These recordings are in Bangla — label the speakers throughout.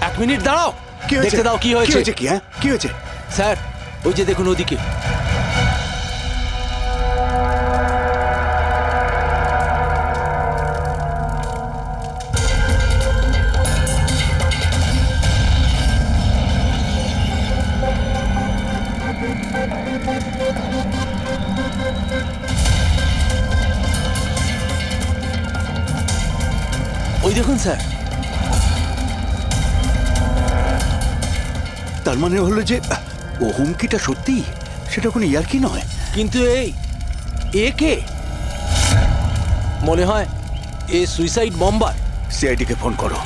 Speaker 1: এক মিনিট দাঁড়াও,
Speaker 2: কি হয়েছে?
Speaker 1: দেখতে দাও কি
Speaker 2: কি
Speaker 1: হয়েছে।
Speaker 2: হয়েছে? কি হ্যাঁ কি হয়েছে?
Speaker 1: স্যার ওই যে দেখুন ওদিকে। ওই দেখুন স্যার।
Speaker 2: তার মানে হলো যে ও হুমকিটা সত্যি, সেটা কোনো ইয়ার্কি নয়।
Speaker 1: কিন্তু এ কে? মনে হয় এ সুইসাইড বম্বার।
Speaker 2: সিআইডিকে ফোন করো।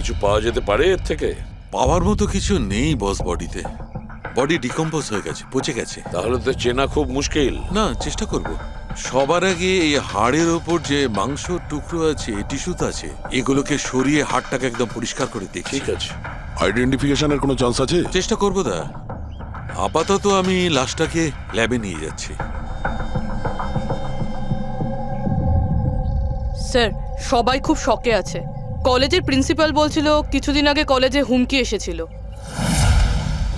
Speaker 3: কিছু পাওয়া যেতে পারে এর থেকে?
Speaker 4: পাওয়ার মতো কিছু নেই বস, বডিতে। বডি ডিকম্পোজ হয়ে গেছে, পচে গেছে।
Speaker 3: তাহলে তো চেনা খুব মুশকিল।
Speaker 4: না, চেষ্টা করব। সবার আগে এই হাড়ের ওপর যে মাংস টুকরো আছে, টিস্যুত আছে, এগুলোকে সরিয়ে হাড়টাকে একদম পরিষ্কার করে দেখছি।
Speaker 3: ঠিক আছে।
Speaker 5: আইডেন্টিফিকেশনের কোনো চান্স আছে?
Speaker 4: চেষ্টা করবো দা। আপাতত আমি লাশটাকে ল্যাবে নিয়ে যাচ্ছি।
Speaker 6: স্যার সবাই খুব শকে আছে। কলেজের প্রিন্সিপাল বলছিল কিছুদিন আগে কলেজে হুমকি এসেছিল।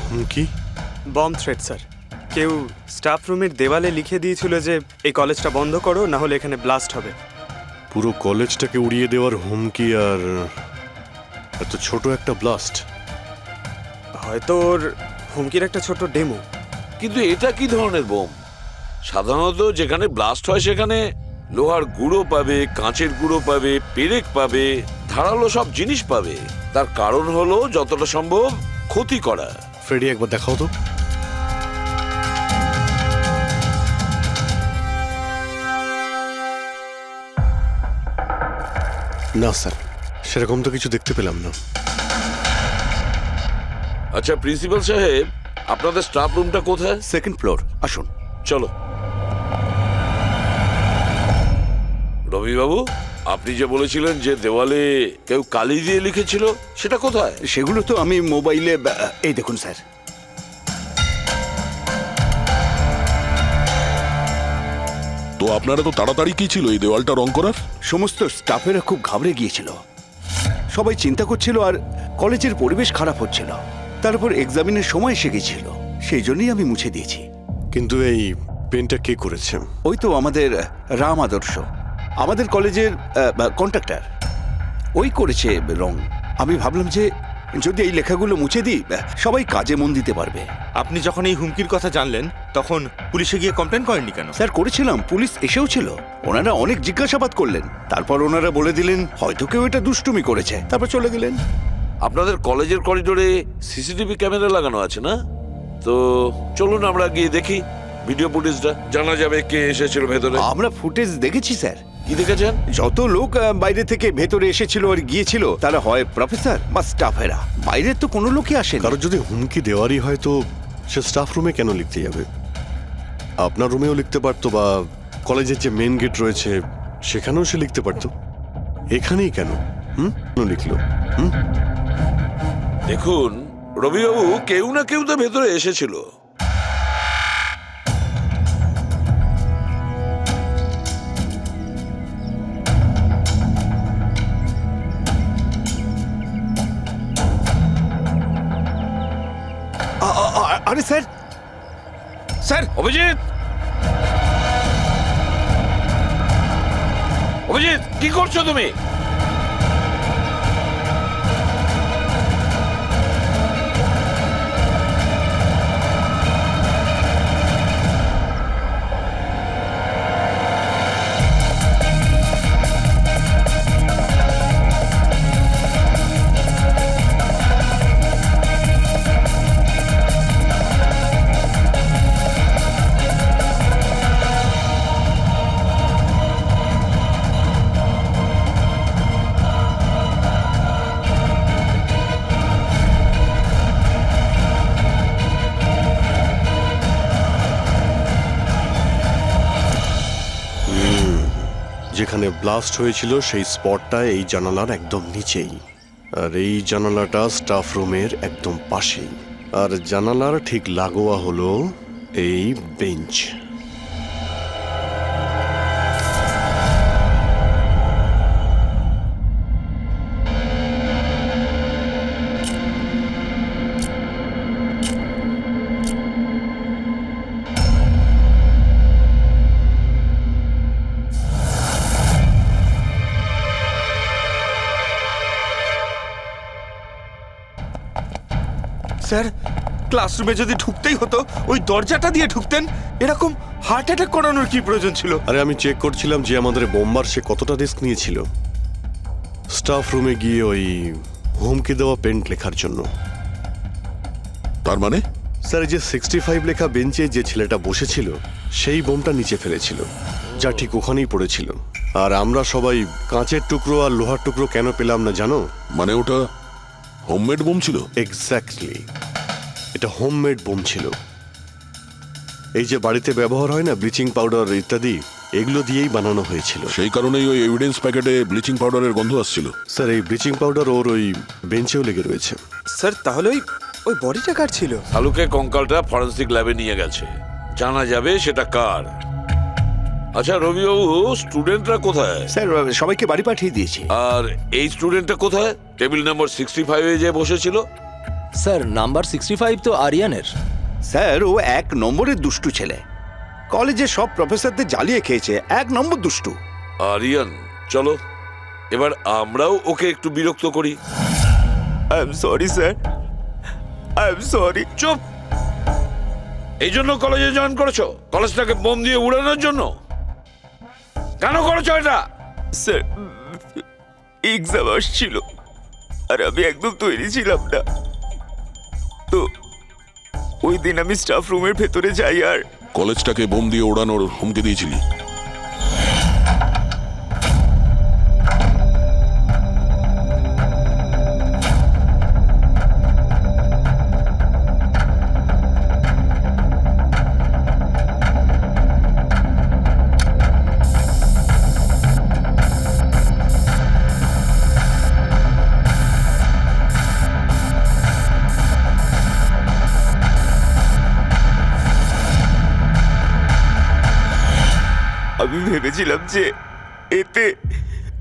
Speaker 5: হুমকি?
Speaker 7: Bomb threat sir. কেউ স্টাফ রুমের দেওয়ালে লিখে দিয়েছিল যে এই কলেজটা বন্ধ করো, না হলে এখানে ব্লাস্ট হবে।
Speaker 5: পুরো কলেজটাকে উড়িয়ে দেওয়ার হুমকি, আর এত ছোট একটা ব্লাস্ট।
Speaker 7: হয়তো ওর হুমকির একটা ছোট ডেমো।
Speaker 3: কিন্তু এটা কি ধরনের বোম? সাধারণত যেখানে ব্লাস্ট হয় সেখানে লোহার গুঁড়ো পাবে, কাঁচের গুঁড়ো পাবে, পেরেক পাবে, ধারালো সব জিনিস পাবে। তার কারণ হলো যতটা সম্ভব ক্ষতি করা।
Speaker 5: ফ্রেডি, একবার দেখাও তো। না স্যার, সেরকম তো কিছু দেখতে পেলাম না।
Speaker 3: আচ্ছা প্রিন্সিপাল সাহেব, আপনাদের স্টাফ রুমটা কোথায়?
Speaker 2: সেকেন্ড ফ্লোর, আসুন।
Speaker 3: চলো। রবিবাবু, আপনি যে বলেছিলেন যে দেওয়ালে কেউ কালি দিয়ে লিখেছিল, সেটা কোথায়?
Speaker 2: সেগুলো তো আমি মোবাইলে, এই দেখুন স্যার।
Speaker 5: তো আপনারা তো তাড়াতাড়ি কি ছিল এই দেওয়ালটা রং করার?
Speaker 2: সমস্ত স্টাফেরা খুব ঘাবড়ে গিয়েছিল, সবাই চিন্তা করছিল, আর কলেজের পরিবেশ খারাপ হচ্ছিল। তারপর এক্সামিনের সময় এসে গেছিল, সেই জন্যই আমি মুছে দিয়েছি।
Speaker 5: কিন্তু এই পেনটা কে করেছে?
Speaker 2: ওই তো আমাদের রাম আদর্শ, আমাদের কলেজের কন্ট্রাক্টর, ওই করেছে রং। আমি ভাবলাম যে যদি এই লেখাগুলো মুছে দিই, সবাই কাজে মন দিতে পারবে।
Speaker 8: আপনি যখন এই হুমকির কথা জানলেন তখন পুলিশে গিয়ে কমপ্লেন করেননি কেন?
Speaker 2: স্যার করেছিলাম, পুলিশ এসেও ছিল। ওনারা অনেক জিজ্ঞাসাবাদ করলেন, তারপর ওনারা বলে দিলেন হয়তো কেউ এটা দুষ্টুমি করেছে, তারপর চলে গেলেন।
Speaker 3: আপনাদের কলেজের করিডোরে সিসিটিভি ক্যামেরা লাগানো আছে না? তো চলুন আমরা গিয়ে দেখি ভিডিও ফুটেজটা, জানা যাবে কে এসেছিল ভেতরে।
Speaker 2: আমরা ফুটেজ দেখেছি স্যার।
Speaker 3: কি দেখেছেন?
Speaker 2: যত লোক বাইরে থেকে ভেতরে এসেছিল আর গিয়েছিল, তারা হয় প্রফেসর বা স্টাফেরা, বাইরের তো কোনো লোকই আসেনি।
Speaker 5: কারণ যদি হুমকি দেওয়ারই হয় তো সে স্টাফ রুমে কেন লিখতে যাবে? আপনার রুমেও লিখতে পারতো, বা কলেজের যে মেন গেট রয়েছে সেখানেও সে লিখতে পারতো। এখানেই কেন কেন লিখলো?
Speaker 3: দেখুন রবিবাবু, কেউ না কেউ তো ভেতরে এসেছিল।
Speaker 2: আরে স্যার, স্যার
Speaker 3: অভিজিৎ, অভিজিৎ কি করছো তুমি?
Speaker 5: যেখানে ব্লাস্ট হয়েছিল সেই স্পটটা এই জানালার একদম নিচেই, আর এই জানালাটা স্টাফ রুমের একদম পাশেই, আর জানালার ঠিক লাগোয়া হলো এই বেঞ্চ।
Speaker 8: স্যার, ক্লাসরুমে যদি ঢুকতেই হতো ওই দরজাটা দিয়ে ঢুকতেন। এরকম হার্ট অ্যাটাক করানোর কি প্রয়োজন ছিল?
Speaker 5: আরে আমি চেক করছিলাম যে আমাদের বোমবার সে কতটা রিস্ক নিয়েছিল স্টাফ রুমে গিয়ে ওই হুমকি দেওয়া পেন্ট লেখার জন্য।
Speaker 9: তার মানে
Speaker 5: স্যার, এই যে 65 লেখা বেঞ্চে যে ছেলেটা বসেছিল সেই বোমটা নিচে ফেলেছিল, যা ঠিক ওখানেই পড়েছিল। আর আমরা সবাই কাঁচের টুকরো আর লোহার টুকরো কেন পেলাম না জানো?
Speaker 9: মানে ওটা হোমমেড বোম ছিল?
Speaker 5: এক্স্যাক্টলি, এটা হোমমেড বোম ছিল। এই যে বাড়িতে ব্যবহার হয় না ব্লিচিং পাউডার ইত্যাদি, এগুলো দিয়েই বানানো হয়েছিল।
Speaker 9: সেই কারণেই ওই এভিডেন্স প্যাকেটে ব্লিচিং পাউডারের গন্ধ আসছিল।
Speaker 5: স্যার, এই ব্লিচিং পাউডার ওর ওই বেঞ্চেও লেগে রয়েছে।
Speaker 7: স্যার, তাহলে ওই ওই বডিটা কার ছিল?
Speaker 3: শালুকে কঙ্কালটা ফরেন্সিক ল্যাবে নিয়ে গেছে, জানা যাবে সেটা কার। আচ্ছা রবিবাবু, স্টুডেন্টরা কোথায়?
Speaker 2: স্যার, সবাইকে বাড়ি পাঠিয়ে দিয়েছি।
Speaker 3: আর এই স্টুডেন্টটা কোথায়? টেবিল নম্বর 65-এ যে বসেছিল।
Speaker 1: স্যার নাম্বার 65 তো আরিয়ানের।
Speaker 2: স্যার, ও 1 নম্বরের দুষ্টু ছেলে, কলেজে সব প্রফেসরদের জ্বালিয়ে খেয়েছে, 1 নম্বর দুষ্টু।
Speaker 3: আরিয়ান, চলো এবার আমরাও ওকে একটু বিরক্ত করি।
Speaker 8: I am sorry sir, I am sorry.
Speaker 3: চুপ! এই জন্য কলেজে জয়েন করেছো? কলেজটাকে বোম দিয়ে উড়ানোর জন্য? কেন করেছো এটা?
Speaker 8: স্যার, এক্সাম আসছিল আর আমি একদম তৈরি ছিলাম না, তো ওই দিন আমি স্টাফ রুমের ভেতরে যাই আর
Speaker 9: কলেজটাকে বোম দিয়ে ওড়ানোর হুমকি দিয়েছিলি?
Speaker 8: আমি ভেবেছিলাম যে এতে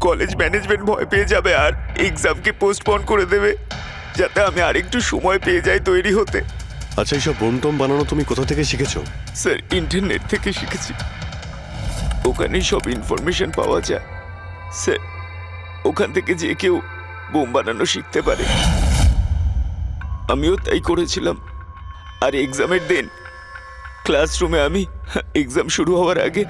Speaker 8: কলেজ ম্যানেজমেন্ট ভয় পেয়ে যাবে আর এক্সামকে পোস্টপোন করে দেবে, যাতে আমি আরেকটু সময় পেয়ে যাই তৈরি হতে।
Speaker 5: আচ্ছা, এইসব বোম টোম বানানো তুমি কোথা থেকে শিখেছো?
Speaker 8: স্যার, ইন্টারনেট থেকে শিখেছি, ওখানেই সব ইনফরমেশন পাওয়া যায়। স্যার, ওখান থেকে যে কেউ বোম বানানো শিখতে পারে। আমিও তাই করেছিলাম। আর এক্সামের দিন ক্লাসরুমে আমি এক্সাম শুরু হওয়ার আগে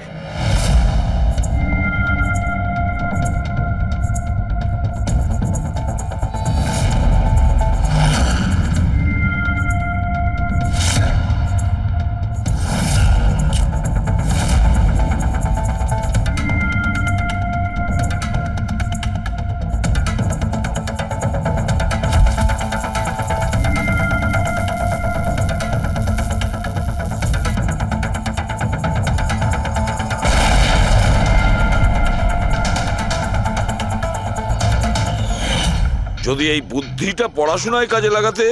Speaker 3: যদি এই বুদ্ধিটা পড়াশোনায় কাজে লাগাতে,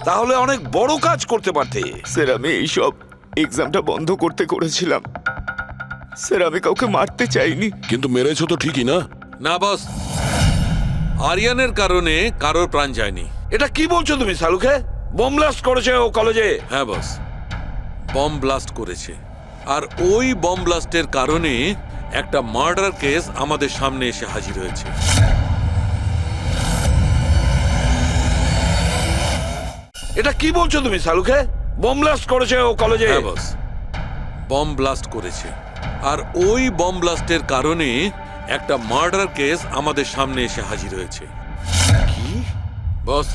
Speaker 3: তাহলে অনেক বড় কাজ করতে পারতে।
Speaker 8: স্যার, আমি এইসব এক্সামটা বন্ধ করতে করেছিলাম। স্যার, আমি কাউকে মারতে চাইনি।
Speaker 9: কিন্তু মেরেছো তো ঠিকই না?
Speaker 4: না বস, আরিয়ানের কারণে কারোর প্রাণ যায়নি।
Speaker 3: এটা কি বলছো তুমি শালুকে? বোম ব্লাস্ট করেছে ও কলেজে?
Speaker 4: হ্যাঁ বস, বম ব্লাস্ট করেছে। আর ওই বম ব্লাস্টের কারণে একটা মার্ডার কেস আমাদের সামনে এসে হাজির হয়েছে।
Speaker 3: এটা কি বলছো তুমি শালুকে? বোম ব্লাস্ট করেছে ও কলেজে?
Speaker 4: হ্যাঁ বস, বম ব্লাস্ট করেছে। আর ওই বম ব্লাস্টের কারণে একটা মার্ডার কেস আমাদের সামনে এসে হাজির হয়েছে।
Speaker 3: কি
Speaker 4: বস,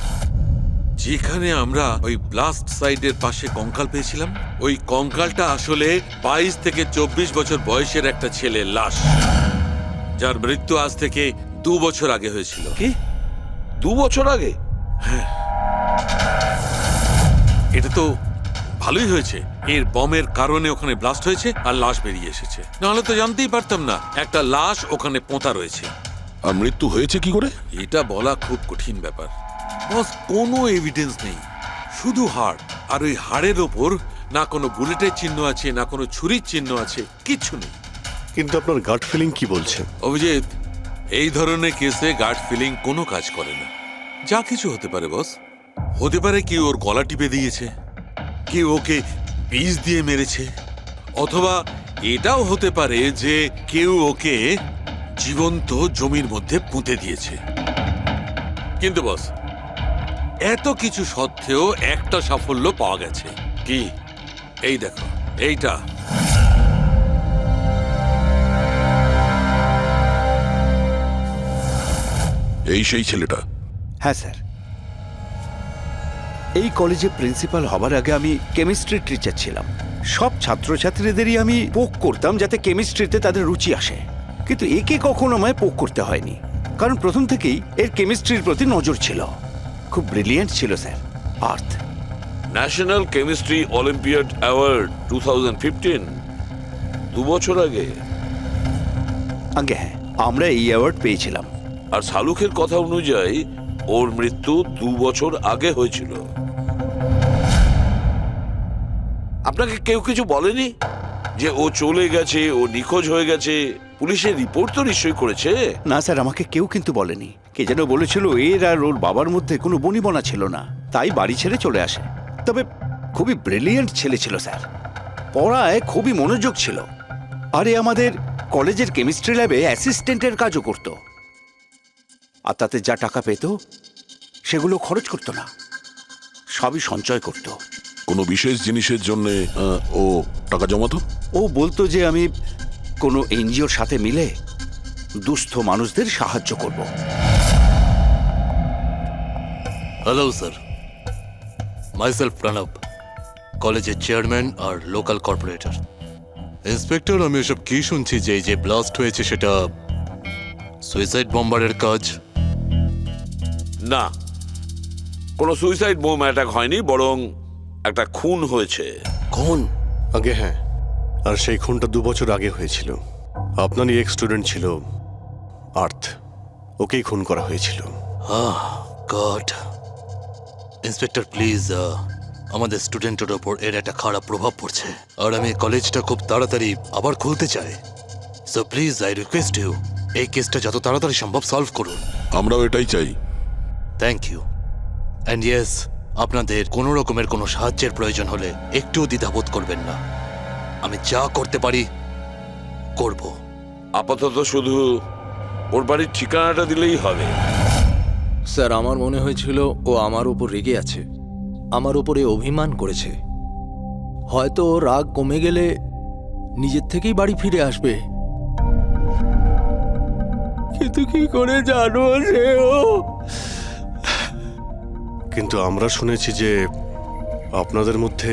Speaker 4: যেখানে আমরা ওই ব্লাস্ট সাইটের পাশে কঙ্কাল পেয়েছিলাম, ওই কঙ্কালটা আসলে 22 থেকে 24 বছর বয়সের একটা ছেলের লাশ, যার মৃত্যু আজ থেকে 2 বছর আগে হয়েছিল।
Speaker 3: কি 2 বছর আগে?
Speaker 4: এটা তো ভালোই হয়েছে এর বমের কারণে ওখানে ব্লাস্ট হয়েছে আর লাশ বেরিয়ে এসেছে, নাহলে তো জানতেই পারতাম না একটা লাশ ওখানে পোঁতা রয়েছে।
Speaker 9: আর মৃত্যু হয়েছে কি করে?
Speaker 4: এটা বলা খুব কঠিন ব্যাপার বস, কোনো এভিডেন্স নেই, শুধু হাড়, আর ওই হাড়ের ওপর না কোনো বুলেটের চিহ্ন আছে না কোনো ছুরির চিহ্ন আছে, কিচ্ছু নেই।
Speaker 5: কিন্তু আপনার গাট ফিলিং কি বলছে?
Speaker 4: অভিজিৎ, এই ধরনের কেসে গাট ফিলিং কোনো কাজ করে না। যা কিছু হতে পারে বস, হতে পারে কেউ ওর গলা টিপে দিয়েছে, কেউ ওকে বিষ দিয়ে মেরেছে, অথবা এটাও হতে পারে যে কেউ ওকে জীবন্ত জমির মধ্যে পুঁতে দিয়েছে। কিন্তু বস, এত কিছু সত্ত্বেও একটা সাফল্য পাওয়া গেছে। কি? এই দেখো, এইটা।
Speaker 9: এই সেই ছেলেটা?
Speaker 2: হ্যাঁ স্যার, এই কলেজে প্রিন্সিপাল হবার আগে আমি কেমিস্ট্রির টিচার ছিলাম। সব ছাত্রছাত্রীদেরই আমি পোক করতাম যাতে কেমিস্ট্রিতে তাদের রুচি আসে, কিন্তু একে কখনো আমায় পোক করতে হয়নি, কারণ প্রথম থেকেই এর কেমিস্ট্রির প্রতি নজর ছিল। খুব ব্রিলিয়েন্ট ছিল স্যার। আর্থ
Speaker 3: ন্যাশনাল কেমিস্ট্রি অলিম্পিয়াড অ্যাওয়ার্ড 2015, 2 বছর আগে।
Speaker 2: আগে হ্যাঁ, আমরা এই অ্যাওয়ার্ড পেয়েছিলাম।
Speaker 3: আর শালুকের কথা অনুযায়ী ওর মৃত্যু 2 বছর আগে হয়েছিল। আপনাকে কেউ কিছু বলেনি যে ও চলে গেছে, ও নিখোঁজ হয়ে গেছে? পুলিশের রিপোর্ট তো নিশ্চয়ই করেছে।
Speaker 2: না স্যার, আমাকে কেউ কিন্তু বলেনি। কে যেন বলেছিল এর আর ওর বাবার মধ্যে কোনো বনিবনা ছিল না, তাই বাড়ি ছেড়ে চলে আসে। তবে খুবই ব্রিলিয়েন্ট ছেলে ছিল স্যার, পড়ায় খুবই মনোযোগ ছিল। আরে আমাদের কলেজের কেমিস্ট্রি ল্যাবে অ্যাসিস্ট্যান্টের কাজও করত, আর তাতে যা টাকা পেত সেগুলো খরচ করতো না, সবই সঞ্চয় করত।
Speaker 9: কোনো বিশেষ জিনিসের জন্য ও টাকা জমাতো?
Speaker 2: ও বলতো যে আমি কোনো এনজিওর সাথে মিলে দুস্থ মানুষদের সাহায্য করব।
Speaker 10: হ্যালো স্যার, মাইসেলফ প্রণব, কলেজের চেয়ারম্যান আর লোকাল কর্পোরেটর। ইন্সপেক্টর, আমি এসব কি শুনছি যে এই যে ব্লাস্ট হয়েছে সেটা সুইসাইড বম্বারের কাজ?
Speaker 3: না, কোনো সুইসাইড বোম অ্যাটাক হয়নি, বরং একটা খুন হয়েছে।
Speaker 10: কোন?
Speaker 5: আগে হ্যাঁ, আর সেই খুনটা 2 বছর আগে হয়েছিল। আপনারই এক স্টুডেন্ট ছিল আর্থ, ওকেই খুন করা হয়েছিল।
Speaker 10: গড। ইন্সপেক্টর প্লিজ, আমাদের স্টুডেন্টের ওপর এর একটা খারাপ প্রভাব পড়ছে, আর আমি কলেজটা খুব তাড়াতাড়ি আবার খুলতে চাই। So please I request you, এই কেসটা যত তাড়াতাড়ি সম্ভব সলভ করুন।
Speaker 9: আমরাও এটাই চাই।
Speaker 10: Thank you. অ্যান্ড ইয়েস, আপনাদের কোনো রকমের কোনো সাহায্যের প্রয়োজন হলে একটুও দ্বিধাবোধ করবেন না, আমি যা করতে পারি করব।
Speaker 3: আপাতত শুধু ওর বাড়ির ঠিকানাটা দিলেই হবে।
Speaker 1: স্যার, আমার মনে হয়েছিল ও আমার উপর রেগে আছে, আমার উপরে অভিমান করেছে। হয়তো ওর রাগ কমে গেলে নিজের থেকেই বাড়ি ফিরে আসবে, কিন্তু কি করে জানো সে ও?
Speaker 5: কিন্তু আমরা শুনেছি যে আপনাদের মধ্যে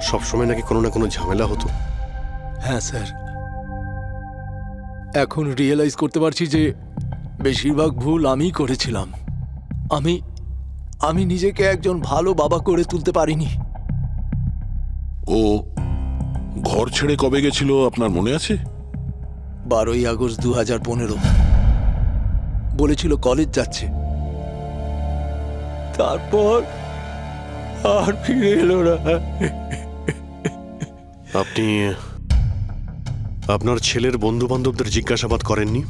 Speaker 5: সবসময় নাকি কোনো না কোনো ঝামেলা হতো।
Speaker 1: হ্যাঁ স্যার, এখন রিয়েলাইজ করতে পারছি যে বেশিরভাগ ভুল আমিই করেছিলাম। আমি নিজেকে একজন ভালো বাবা করে তুলতে পারিনি।
Speaker 9: ও ঘর ছেড়ে কবে গেছিল আপনার মনে আছে?
Speaker 1: 12ই আগস্ট 2015। বলেছিল কলেজ যাচ্ছে, তারপর আর ফিরে এলো না।
Speaker 5: আপনি আপনার ছেলের বন্ধু বান্ধবদের জিজ্ঞাসাবাদ করেননি?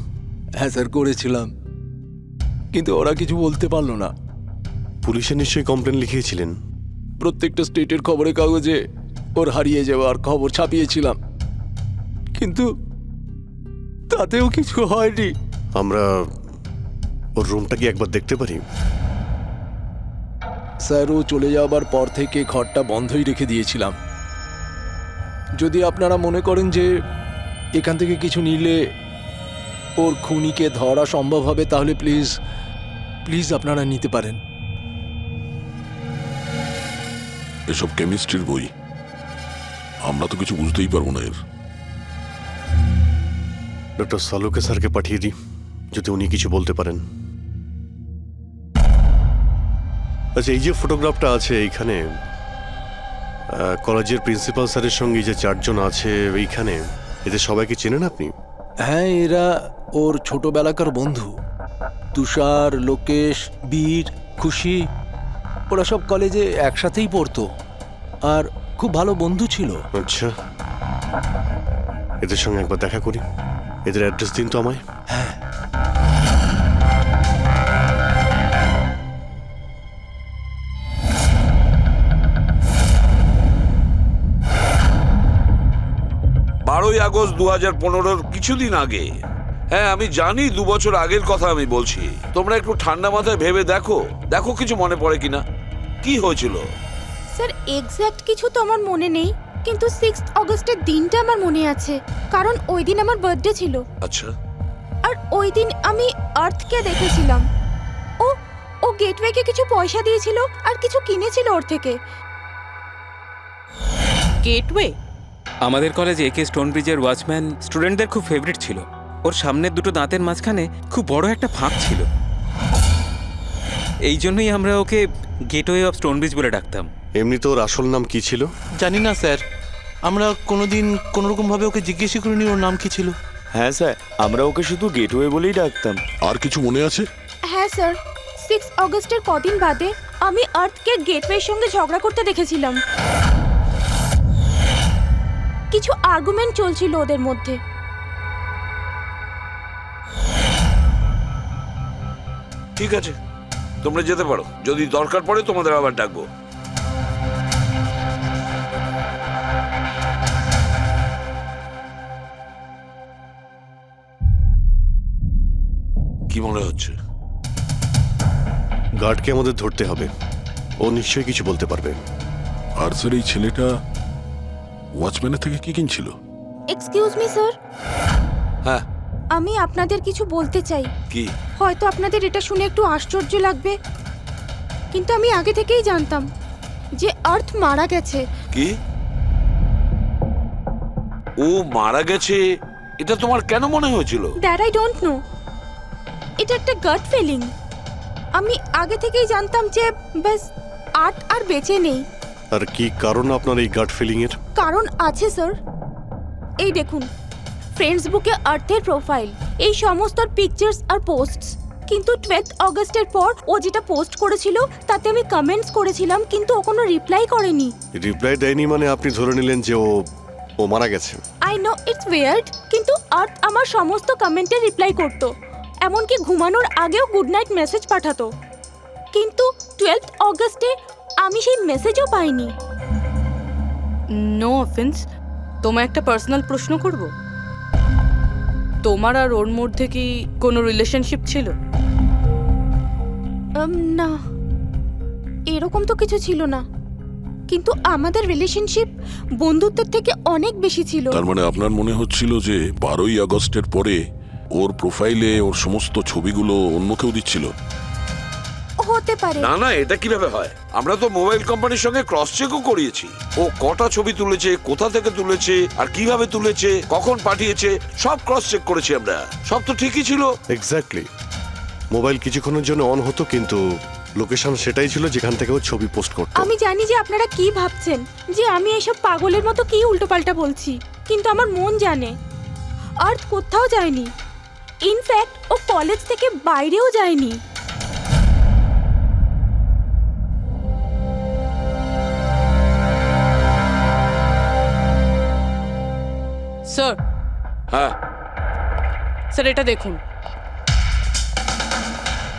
Speaker 1: হ্যাঁ স্যার, করেছিলাম, কিন্তু ওরা কিছু বলতে পারলো না।
Speaker 5: পুলিশে নিশ্চয়ই কমপ্লেন লিখিয়েছিলেন?
Speaker 1: প্রত্যেকটা স্টেটের খবরের কাগজে ওর হারিয়ে যাওয়ার খবর ছাপিয়েছিলাম, কিন্তু তাতেও কিছু হয়নি।
Speaker 5: আমরা ওর রুমটা কি একবার দেখতে পারি?
Speaker 1: স্যার, ও চলে যাওয়ার পর থেকে ঘরটা বন্ধই রেখে দিয়েছিলাম। যদি আপনারা মনে করেন যে এখান থেকে কিছু নিলে ওর খুনিকে ধরা সম্ভব হবে, তাহলে প্লিজ প্লিজ আপনারা নিতে পারেন।
Speaker 9: এসব কেমিস্ট্রির বই, আমরা তো কিছু বুঝতেই পারবো না এর।
Speaker 5: ডক্টর সালুকে স্যারকে পাঠিয়ে দিই, যদি উনি কিছু বলতে পারেন। আচ্ছা, এই যে ফটোগ্রাফটা আছে এইখানে, কলেজের প্রিন্সিপাল স্যারের সঙ্গে এই যে 4 জন আছে এইখানে, এদের সবাইকে চেনেন আপনি?
Speaker 1: হ্যাঁ, এরা ওর ছোটবেলাকার বন্ধু। তুষার, লোকেশ, বীর, খুশি, ওরা সব কলেজে একসাথেই পড়তো আর খুব ভালো বন্ধু ছিল।
Speaker 5: আচ্ছা, এদের সঙ্গে একবার দেখা করি। এদের অ্যাড্রেস দিন তো আমায়।
Speaker 1: হ্যাঁ,
Speaker 3: বারোই আগস্ট 2015 কিছুদিন আগে। হ্যাঁ, আমি জানি 2 বছর আগের কথা আমি বলছি। তোমরা একটু ঠান্ডা মাথায় ভেবে দেখো, দেখো কিছু মনে পড়ে কিনা। কি হয়েছিল?
Speaker 11: স্যার এক্স্যাক্ট কিছু তো আমার মনে নেই, কিন্তু 6 অগস্টের দিনটা আমার মনে আছে, কারণ ওই দিন আমার বার্থডে ছিল।
Speaker 3: আচ্ছা,
Speaker 11: আর ওই দিন আমি আর্থকে দেখেছিলাম। ও ও গেটওয়েকে কিছু পয়সা দিয়েছিল আর কিছু কিনেছিল ওর থেকে।
Speaker 6: গেটওয়ে?
Speaker 12: আমাদের কলেজে একে স্টোনব্রিজের ওয়াচম্যান স্টুডেন্টদের খুব ফেভারিট ছিল। ওর সামনের দুটো দাঁতের মাঝখানে খুব বড় একটা ফাঁক ছিল। এই জন্যই আমরা ওকে গেটওয়ে অফ স্টোনব্রিজ বলে ডাকতাম।
Speaker 5: এমনি তো ওর আসল নাম কি ছিল?
Speaker 10: জানি না স্যার, আমরা কোনোদিন কোনোরকমভাবে ওকে জিজ্ঞেস করিনি ওর নাম কি ছিল।
Speaker 8: হ্যাঁ স্যার, আমরা ওকে শুধু গেটওয়ে বলেই ডাকতাম।
Speaker 9: আর কিছু মনে আছে?
Speaker 11: হ্যাঁ স্যার, 6 অগস্টের কদিন বাদে আমি আর্থকে গেটওয়ের সঙ্গে ঝগড়া করতে দেখেছিলাম। কিছু আর্গুমেন্ট চলছিল ওদের মধ্যে।
Speaker 3: ঠিক আছে, তোমরা যেতে পারো। যদি দরকার পড়ে তোমাদের আবার ডাকবো। কি মনে হচ্ছে?
Speaker 5: গার্ডকে আমাদের ধরতে হবে, ও নিশ্চয়ই কিছু বলতে পারবে।
Speaker 9: আর স্যার, এই ছেলেটা ওয়াচম্যানের থেকে কি কিনছিল?
Speaker 11: এক্সকিউজ মি স্যার,
Speaker 3: হ্যাঁ,
Speaker 11: আমি আপনাদের কিছু বলতে চাই।
Speaker 3: কি?
Speaker 11: হয়তো আপনাদের এটা শুনে একটু আশ্চর্য লাগবে, কিন্তু আমি আগে থেকেই জানতাম যে আর্থ মারা গেছে।
Speaker 3: কি? ও মারা গেছে এটা তোমার কেন মনে হয়েছিল?
Speaker 11: দ্যাট আই ডোন্ট নো, এটা একটা গাট ফিলিং। আমি আগে থেকেই জানতাম যে ব্যাস আর্থ আর বেঁচে নেই।
Speaker 5: আর কি কারণ আপনার এই গাট ফিলিং এর?
Speaker 11: কারণ আছে স্যার, এই দেখুন ফ্রেন্ডস বুকে আর্থের প্রোফাইল, এই সমস্ত পিকচার্স আর পোস্টস। কিন্তু 12 অগস্টের পর ও যেটা পোস্ট করেছিল তাতে আমি কমেন্টস করেছিলাম, কিন্তু ও কোনো রিপ্লাই করেনি।
Speaker 5: রিপ্লাই দেয়নি মানে আপনি ধরে নিলেন যে ও মারা গেছে?
Speaker 11: আই নো ইটস ওয়ার্ড, কিন্তু আর্থ আমার সমস্ত কমেন্টে রিপ্লাই করতো, এমনকি ঘুমানোর আগেও গুড নাইট মেসেজ পাঠাতো। কিন্তু 12 অগস্টে আমি সেই মেসেজও পাইনি।
Speaker 6: নো অফেন্স, তোমায় একটা পার্সোনাল প্রশ্ন করব। তোমার আর ওর মধ্যে কি কোনো রিলেশনশিপ ছিল?
Speaker 11: না, এরকম তো কিছু ছিল না, কিন্তু আমাদের রিলেশনশিপ বন্ধুত্বের থেকে অনেক বেশি ছিল।
Speaker 9: তার মানে আপনার মনে হচ্ছিল যে 12ই আগস্টের পরে ওর প্রোফাইলে ওর সমস্ত ছবিগুলো অন্য কেউ দিচ্ছিল?
Speaker 11: হতে পারে।
Speaker 3: না না, এটা কিভাবে হয়? আমরা তো মোবাইল কোম্পানির সঙ্গে ক্রস চেকও করিয়েছি। ও কটা ছবি তুলেছে, কোথা থেকে তুলেছে, আর কিভাবে তুলেছে, কখন পাঠিয়েছে, সব ক্রস চেক করেছি আমরা। সব তো ঠিকই ছিল।
Speaker 5: এক্স্যাক্টলি, মোবাইল কিছুক্ষণের জন্য অন হতো, কিন্তু লোকেশন সেটাই ছিল যেখান থেকে ও ছবি পোস্ট করতো।
Speaker 11: আমি জানি যে আপনারা কি ভাবছেন, যে আমি এসব পাগলের মতো কি উল্টোপাল্টা বলছি, কিন্তু আমার মন জানে আর্থ কোথাও যায়নি। ইনফ্যাক্ট ও কলেজ থেকে বাইরেও যায়নি।
Speaker 6: স্যার,
Speaker 3: হ্যাঁ,
Speaker 6: স্যার এটা দেখুন,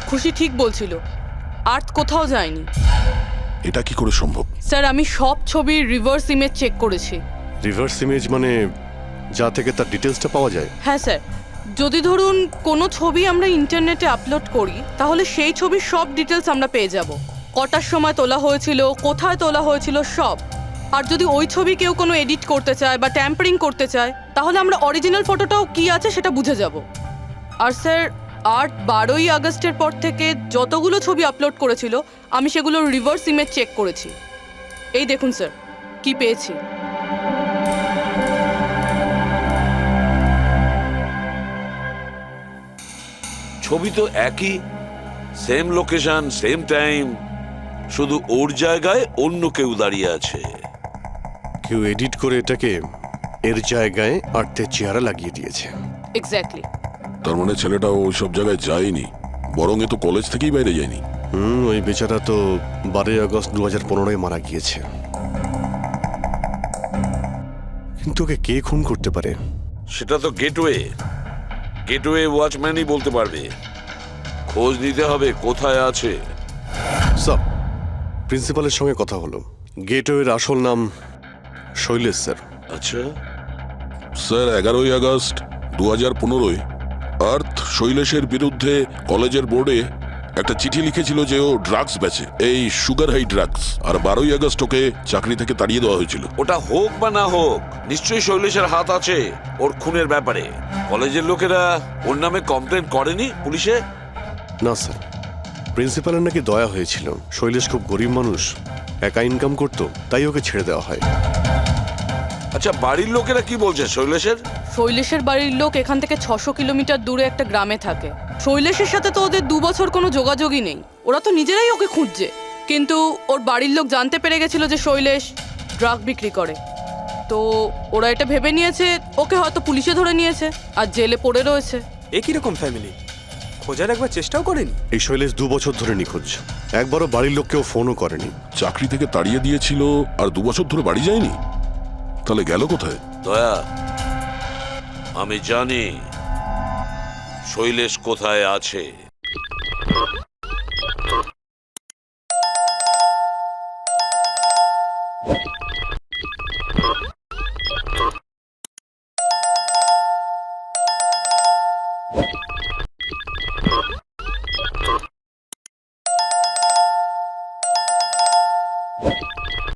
Speaker 6: খুশি ঠিক বলছিল, আর্থ কোথাও যায়নি।
Speaker 9: এটা কি করে সম্ভব?
Speaker 6: স্যার আমি সব ছবির রিভার্স ইমেজ চেক করেছি।
Speaker 5: রিভার্স ইমেজ মানে যা থেকে তার ডিটেলসটা পাওয়া যায়?
Speaker 6: হ্যাঁ স্যার, যদি ধরুন কোনো ছবি আমরা ইন্টারনেটে আপলোড করি, তাহলে সেই ছবির সব ডিটেলস আমরা পেয়ে যাব। কটার সময় তোলা হয়েছিল, কোথায় তোলা হয়েছিল, সব। আর যদি ওই ছবি কেউ কোনো এডিট করতে চায় বা ট্যাম্পারিং করতে চায়, তাহলে আমরা অরিজিনাল ফটোটাও কি আছে সেটা বুঝে যাব। আর স্যার, আর্ট 12ই আগস্টের পর থেকে যতগুলো ছবি আপলোড করেছিল, আমি সেগুলোর রিভার্স ইমেজ চেক করেছি। এই দেখুন স্যার, কি পেয়েছি।
Speaker 3: ছবি তো একই, সেম লোকেশন, সেম টাইম, শুধু ওর জায়গায় অন্য কেউ দাঁড়িয়ে আছে।
Speaker 5: কেউ এডিট করে এটাকে এর জায়গায় আর্থের চেহারা লাগিয়ে দিয়েছে।
Speaker 6: এক্স্যাক্টলি।
Speaker 9: তার মানে ছেলেটা ওই সব জায়গায় যায়নি, বরং এ তো কলেজ থেকেই বাইরে যায়নি।
Speaker 5: ওই বেচারা তো 12ই আগস্ট 2015 মারা গিয়েছে। কিন্তু ওকে কে খুন করতে পারে?
Speaker 3: সেটা তো গেটওয়ে ওয়াচম্যানই বলতে পারবে। খোঁজ নিতে হবে কোথায় আছে।
Speaker 5: স্যার, প্রিন্সিপালের সঙ্গে কথা হলো। গেটওয়ের আসল নাম শৈলেশ স্যার।
Speaker 3: আচ্ছা,
Speaker 9: স্যার 11ই আগস্ট 2015 আর্থ শৈলেশের বিরুদ্ধে কলেজের বোর্ডে একটা চিঠি লিখেছিল যে ও ড্রাগস বেচে, এই সুগার হাই ড্রাগস। আর 12ই আগস্ট ওকে চাকরি থেকে তাড়িয়ে দেওয়া হয়েছিল।
Speaker 3: ওটা হোক বা না হোক, নিশ্চয়ই শৈলেশের হাত আছে ওর খুনের ব্যাপারে। কলেজের লোকেরা ওর নামে কমপ্লেন করেনি পুলিশে?
Speaker 5: না স্যার, প্রিন্সিপালের নাকি দয়া হয়েছিল। শৈলেশ খুব গরিব মানুষ, একা ইনকাম করতো, তাই ওকে ছেড়ে দেওয়া হয়।
Speaker 3: আচ্ছা, বাড়ির লোকেরা কি বলছে শৈলেশের?
Speaker 6: শৈলেশের বাড়ির লোক এখান থেকে 600 কিলোমিটার দূরে একটা গ্রামে থাকে। শৈলেশের সাথে তো ওদের 2 বছর কোনো যোগাযোগই নেই। ওরা তো নিজেরাই ওকে খুঁজছে। কিন্তু ওর বাড়ির লোক জানতে পেরে গেছিল যে শৈলেশ ড্রাগ বিক্রি করে, তো ওরা এটা ভেবে নিয়েছে ওকে হয়তো পুলিশে ধরে নিয়েছে আর জেলে পড়ে রয়েছে।
Speaker 7: এ কিরকম ফ্যামিলি? খোঁজার একবার চেষ্টাও করেনি?
Speaker 5: এই শৈলেশ 2 বছর ধরে নিখোঁজ, একবারও বাড়ির লোক কেউ ফোনও করেনি।
Speaker 9: চাকরি থেকে তাড়িয়ে দিয়েছিল আর 2 বছর ধরে বাড়ি যায়নি, তাহলে গেল কোথায়?
Speaker 3: দয়া, আমি জানি শৈলেশ কোথায় আছে।